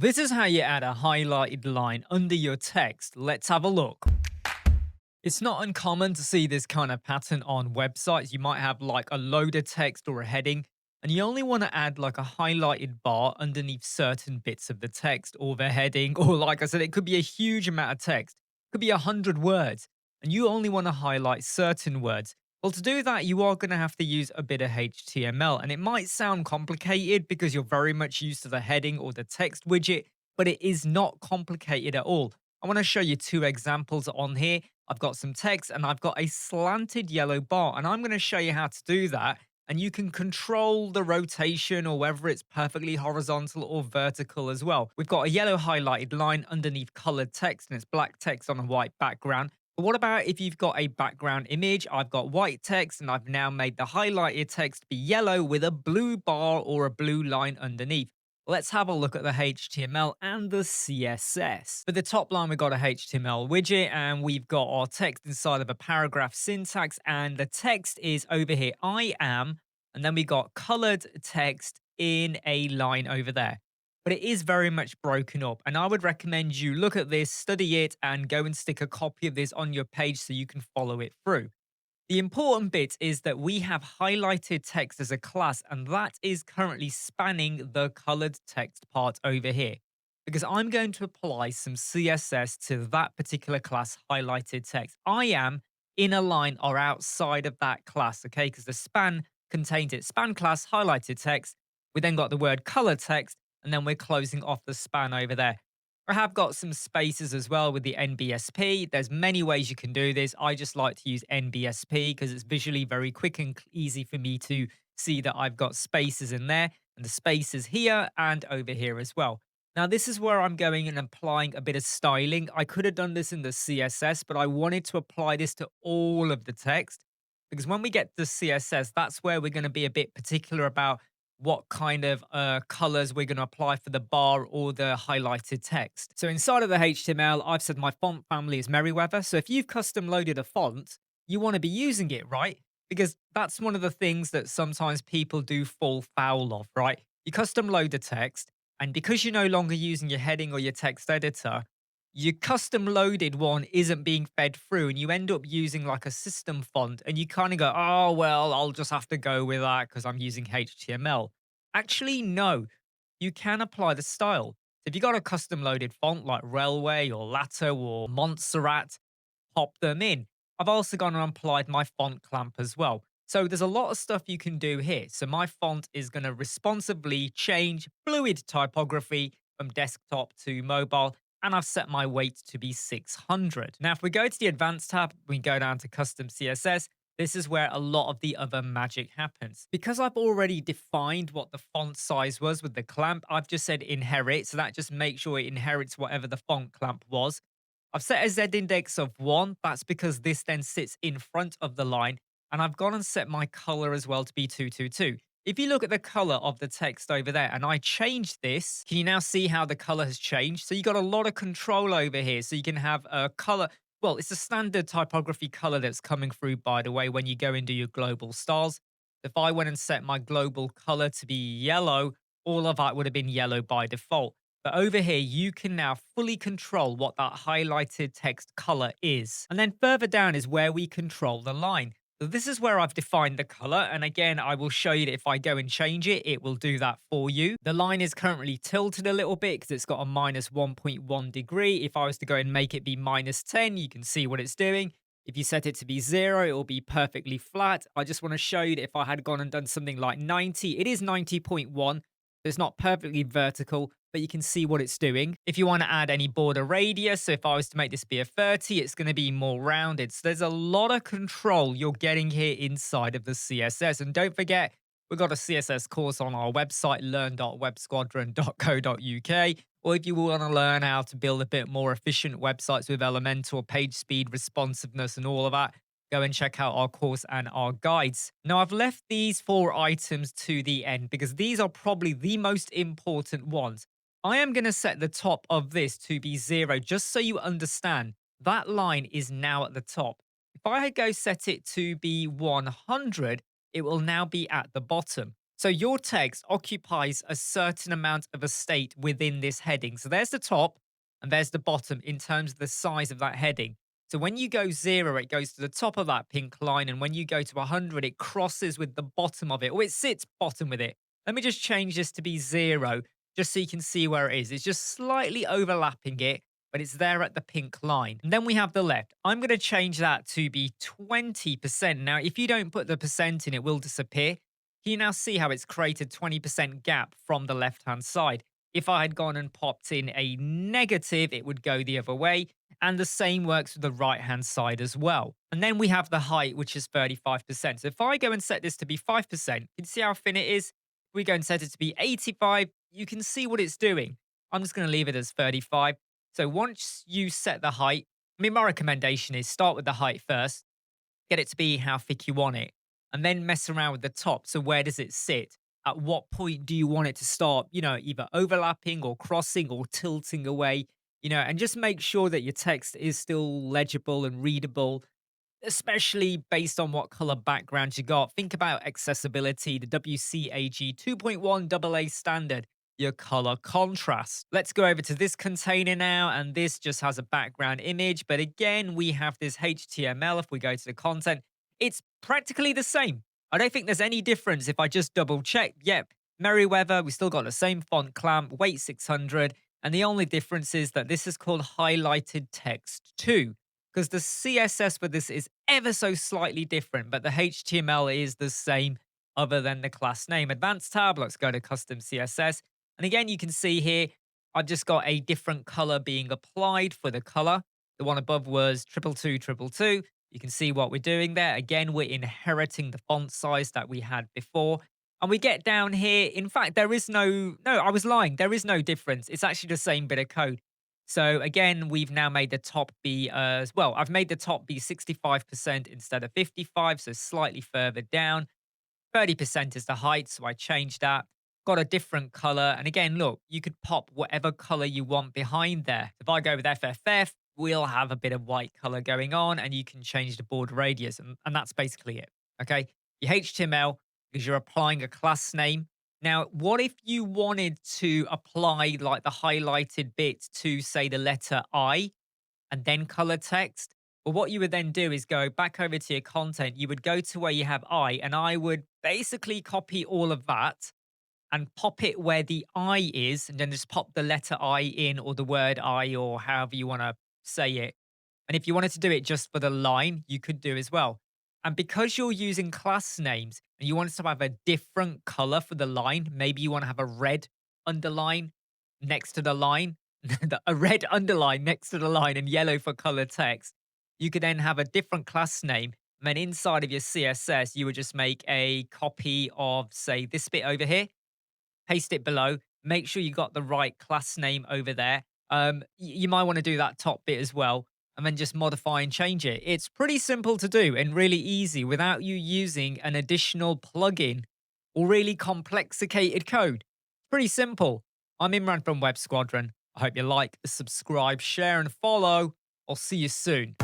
This is how you add a highlighted line under your text. Let's have a look. It's not uncommon to see this kind of pattern on websites. You might have like a load of text or a heading, and you only want to add like a highlighted bar underneath certain bits of the text or the heading, or like I said, it could be a huge amount of text. It could be 100 words, and you only want to highlight certain words. Well, to do that, you are going to have to use a bit of HTML, and it might sound complicated because you're very much used to the heading or the text widget, but it is not complicated at all. I want to show you two examples on here. I've got some text and I've got a slanted yellow bar, and I'm going to show you how to do that. And you can control the rotation or whether it's perfectly horizontal or vertical as well. We've got a yellow highlighted line underneath colored text, and it's black text on a white background. But what about if you've got a background image? I've got white text and I've now made the highlighted text be yellow with a blue bar or a blue line underneath. Let's have a look at the HTML and the CSS. For the top line, we've got a HTML widget and we've got our text inside of a paragraph syntax. And the text is over here, I am, and then we got colored text in a line over there. But it is very much broken up. And I would recommend you look at this, study it, and go and stick a copy of this on your page so you can follow it through. The important bit is that we have highlighted text as a class, and that is currently spanning the colored text part over here. Because I'm going to apply some CSS to that particular class highlighted text. I am in a line or outside of that class, okay? Because the span contains it. Span class highlighted text. We then got the word color text, and then we're closing off the span over there. I have got some spaces as well with the NBSP. There's many ways you can do this. I just like to use NBSP because it's visually very quick and easy for me to see that I've got spaces in there and the spaces here and over here as well. Now, this is where I'm going and applying a bit of styling. I could have done this in the CSS, but I wanted to apply this to all of the text because when we get to CSS, that's where we're going to be a bit particular about what kind of colors we're going to apply for the bar or the highlighted text. So inside of the HTML, I've said my font family is Merriweather. So if you've custom loaded a font, you want to be using it, right? Because that's one of the things that sometimes people do fall foul of, right? You custom load the text, and because you're no longer using your heading or your text editor, your custom loaded one isn't being fed through, and you end up using like a system font, and you kind of go, oh, well, I'll just have to go with that because I'm using HTML. Actually, no, you can apply the style. If you got a custom loaded font like Railway or Lato or Montserrat, pop them in. I've also gone and applied my font clamp as well. So there's a lot of stuff you can do here. So my font is going to responsively change fluid typography from desktop to mobile, and I've set my weight to be 600. Now, if we go to the advanced tab, we go down to custom CSS. This is where a lot of the other magic happens. Because I've already defined what the font size was with the clamp, I've just said inherit. So that just makes sure it inherits whatever the font clamp was. I've set a Z index of 1. That's because this then sits in front of the line. And I've gone and set my color as well to be 222. If you look at the color of the text over there and I change this, can you now see how the color has changed? So you got a lot of control over here. So you can have a color. Well, it's a standard typography color that's coming through, by the way, when you go into your global styles. If I went and set my global color to be yellow, all of that would have been yellow by default. But over here, you can now fully control what that highlighted text color is. And then further down is where we control the line. So this is where I've defined the color. And again, I will show you that if I go and change it, it will do that for you. The line is currently tilted a little bit because it's got a minus 1.1 degree. If I was to go and make it be minus 10, you can see what it's doing. If you set it to be 0, it will be perfectly flat. I just want to show you that if I had gone and done something like 90, it is 90.1. It's not perfectly vertical, but you can see what it's doing. If you want to add any border radius, so if I was to make this be a 30, it's going to be more rounded. So there's a lot of control you're getting here inside of the CSS. And don't forget, we've got a CSS course on our website, learn.websquadron.co.uk. Or if you want to learn how to build a bit more efficient websites with Elementor, page speed, responsiveness, and all of that, go and check out our course and our guides. Now, I've left these 4 items to the end because these are probably the most important ones. I am going to set the top of this to be 0, just so you understand that line is now at the top. If I go set it to be 100, it will now be at the bottom. So your text occupies a certain amount of a state within this heading. So there's the top and there's the bottom in terms of the size of that heading. So when you go 0, it goes to the top of that pink line. And when you go to 100, it crosses with the bottom of it, or it sits bottom with it. Let me just change this to be 0, just so you can see where it is. It's just slightly overlapping it, but it's there at the pink line. And then we have the left. I'm going to change that to be 20%. Now, if you don't put the percent in, it will disappear. You now see how it's created 20% gap from the left-hand side. If I had gone and popped in a negative, it would go the other way. And the same works with the right-hand side as well. And then we have the height, which is 35%. So if I go and set this to be 5%, you can see how thin it is. If we go and set it to be 85, you can see what it's doing. I'm just going to leave it as 35. So once you set the height, my recommendation is start with the height first, get it to be how thick you want it, and then mess around with the top. So where does it sit? At what point do you want it to start, either overlapping or crossing or tilting away, and just make sure that your text is still legible and readable, especially based on what color background you got. Think about accessibility, the WCAG 2.1 AA standard, your color contrast. Let's go over to this container now, and this just has a background image. But again, we have this HTML. If we go to the content, it's practically the same. I don't think there's any difference if I just double check. Yep, Merriweather, we still got the same font clamp, weight 600. And the only difference is that this is called highlighted text 2, because the CSS for this is ever so slightly different, but the HTML is the same other than the class name. Advanced tab, let's go to custom CSS. And again, you can see here, I've just got a different color being applied for the color. The one above was 22222. You can see what we're doing there. Again, we're inheriting the font size that we had before. And we get down here. In fact, there is no, I was lying. There is no difference. It's actually the same bit of code. So again, we've now made the top be as well. I've made the top be 65% instead of 55, so slightly further down. 30% is the height, so I changed that. Got a different color. And again, look, you could pop whatever color you want behind there. If I go with FFF, we'll have a bit of white color going on, and you can change the border radius. And that's basically it. Okay. Your HTML, because you're applying a class name. Now, what if you wanted to apply like the highlighted bit to, say, the letter I and then color text? Well, what you would then do is go back over to your content. You would go to where you have I, and I would basically copy all of that and pop it where the I is, and then just pop the letter I in, or the word I, or however you want to say it. And if you wanted to do it just for the line, you could do as well. And because you're using class names and you want to have a different color for the line, maybe you want to have a red underline next to the line, a red underline next to the line, and yellow for color text. You could then have a different class name. And then inside of your CSS, you would just make a copy of, say, this bit over here, paste it below, make sure you got the right class name over there. You might want to do that top bit as well, and then just modify and change it. It's pretty simple to do and really easy without you using an additional plugin or really complexicated code. Pretty simple. I'm Imran from Web Squadron. I hope you like, subscribe, share, and follow. I'll see you soon.